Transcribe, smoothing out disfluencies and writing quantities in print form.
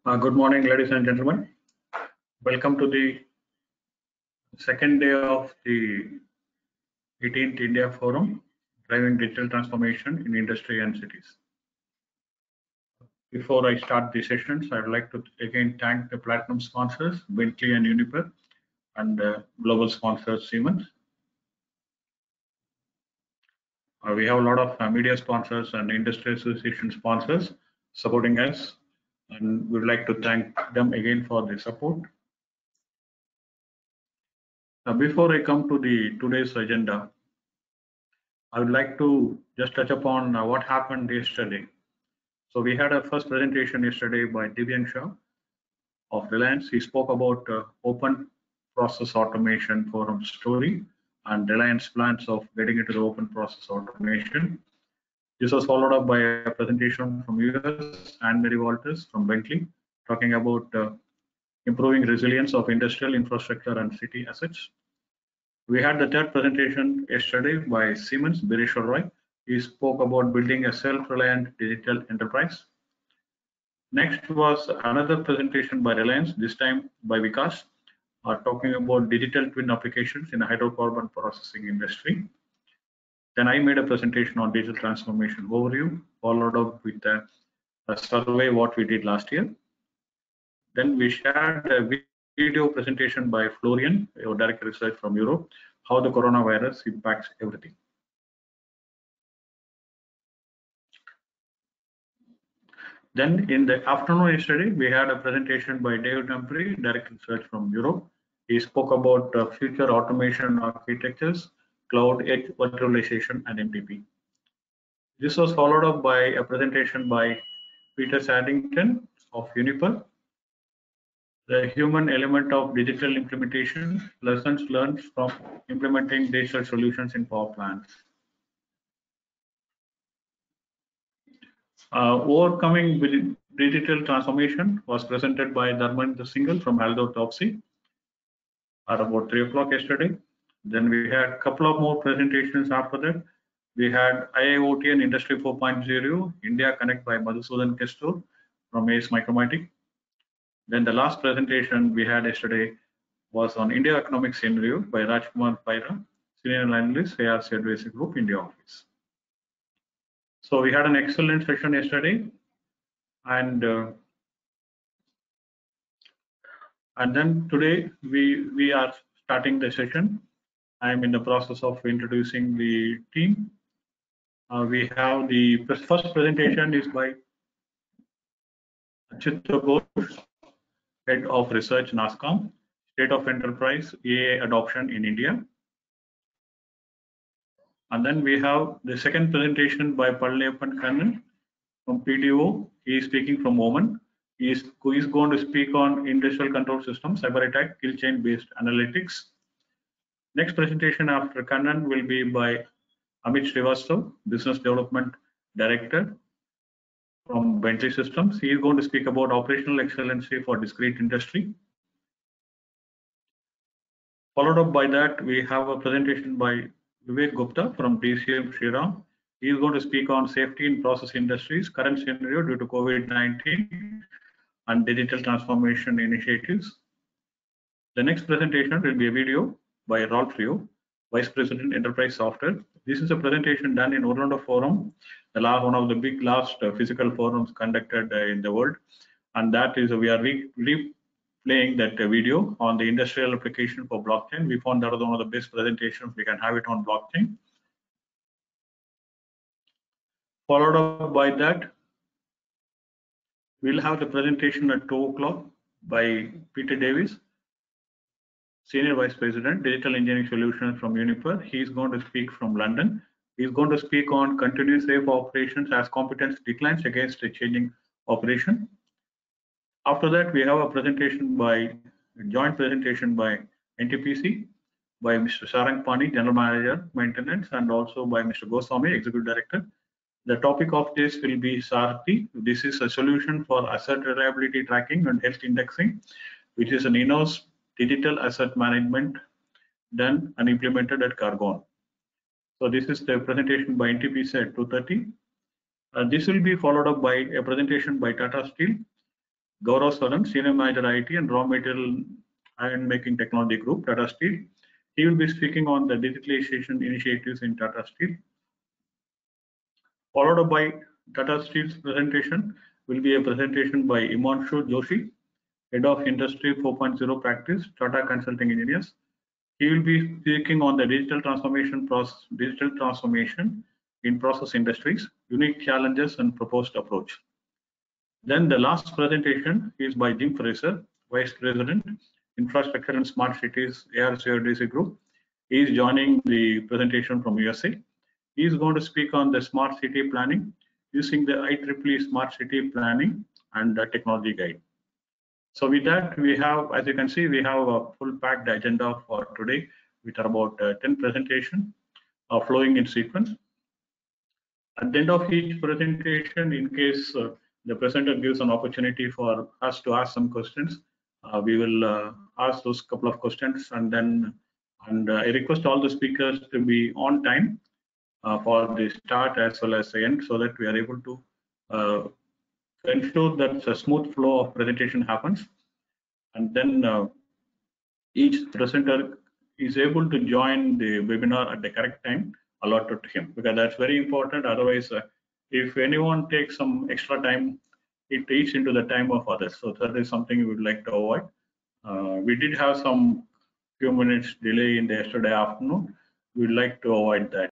Good morning, ladies and gentlemen. Welcome to the second day of the 18th India Forum, Driving Digital Transformation in Industry and Cities. Before I start the sessions, I would like to again thank the platinum sponsors, Bentley and Uniper, and global sponsors, Siemens. We have a lot of media sponsors and industry association sponsors supporting us, and we would like to thank them again for the support. Before I come to the today's agenda, I would like to just touch upon what happened yesterday. So we had a first presentation yesterday by Divyan Shah of Reliance. He spoke about open process automation forum story and Reliance plans of getting into the open process automation. This was followed up by a presentation from US and Mary Walters from Bentley, talking about improving resilience of industrial infrastructure and city assets. We had the third presentation yesterday by Siemens, Bireshwar Roy. He spoke about building a self-reliant digital enterprise. Next was another presentation by Reliance, this time by Vikas, talking about digital twin applications in the hydrocarbon processing industry. Then I made a presentation on digital transformation overview, followed up with a survey what we did last year. Then we shared a video presentation by Florian, our director research from Europe, how the coronavirus impacts everything. Then in the afternoon yesterday, we had a presentation by David Humphrey, director research from Europe. He spoke about future automation architectures, cloud edge virtualization, and MTP. This was followed up by a presentation by Peter Saddington of Uniper, the human element of digital implementation, lessons learned from implementing digital solutions in power plants. Overcoming digital transformation was presented by Dharmendra Singhal from Aldo Topsy at about 3 o'clock yesterday. Then we had a couple of more presentations after that. We had IIoT and Industry 4.0, India Connect by Madhusudan Kestur from ACE Micromatic. Then the last presentation we had yesterday was on India Economic Scenario by Rajkumar Paira, Senior Analyst, ARC Advisory Group, India Office. So we had an excellent session yesterday, and then today we are starting the session. I am in the process of introducing the team. We have the first presentation is by Achitra Ghosh, Head of Research, NASSCOM, State of Enterprise AI Adoption in India. And then we have the second presentation by Pallayappan Kannan from PDO. He is speaking from Oman. He is going to speak on industrial control systems, cyber attack, kill chain based analytics. Next presentation after Kannan will be by Amit Srivastav, Business Development Director from Bentley Systems. He is going to speak about operational excellency for discrete industry. Followed up by that, we have a presentation by Vivek Gupta from DCM Shriram. He is going to speak on safety in process industries, current scenario due to COVID-19 and digital transformation initiatives. The next presentation will be a video by Rolf Rio, Vice President Enterprise Software. This is a presentation done in Orlando Forum, one of the big last physical forums conducted in the world. And that is, we are replaying that video on the industrial application for blockchain. We found that was one of the best presentations. We can have it on blockchain. Followed up by that, we'll have the presentation at 2 o'clock by Peter Davis, Senior Vice President, Digital Engineering Solutions from Uniper. He is going to speak from London. He is going to speak on continuous safe operations as competence declines against a changing operation. After that, we have a presentation a joint presentation by NTPC, by Mr. Sarang Pani, General Manager, Maintenance, and also by Mr. Goswami, Executive Director. The topic of this will be Sarthi. This is a solution for asset reliability tracking and health indexing, which is an in-house digital asset management done and implemented at Cargon. So this is the presentation by NTPC at 2:30. This will be followed up by a presentation by Tata Steel. Gaurav Saran, Senior Manager IT and Raw Material Iron Making Technology Group, Tata Steel. He will be speaking on the digitalization initiatives in Tata Steel. Followed by Tata Steel's presentation will be a presentation by Himanshu Joshi, Head of Industry 4.0 Practice, Tata Consulting Engineers. He will be speaking on the digital transformation in process industries, unique challenges and proposed approach. Then the last presentation is by Jim Fraser, Vice President, Infrastructure and Smart Cities, ARCRDC Group. He is joining the presentation from USA. He is going to speak on the smart city planning using the IEEE Smart City Planning and Technology Guide. So with that, we have, as you can see, we have a full packed agenda for today with about 10 presentations flowing in sequence. At the end of each presentation, in case the presenter gives an opportunity for us to ask some questions, we will ask those couple of questions, and I request all the speakers to be on time for the start as well as the end, so that we are able to ensure that a smooth flow of presentation happens. And then each presenter is able to join the webinar at the correct time allotted to him, because that's very important. Otherwise, if anyone takes some extra time, it eats into the time of others. So that is something we would like to avoid. We did have some few minutes delay in the yesterday afternoon. We'd like to avoid that.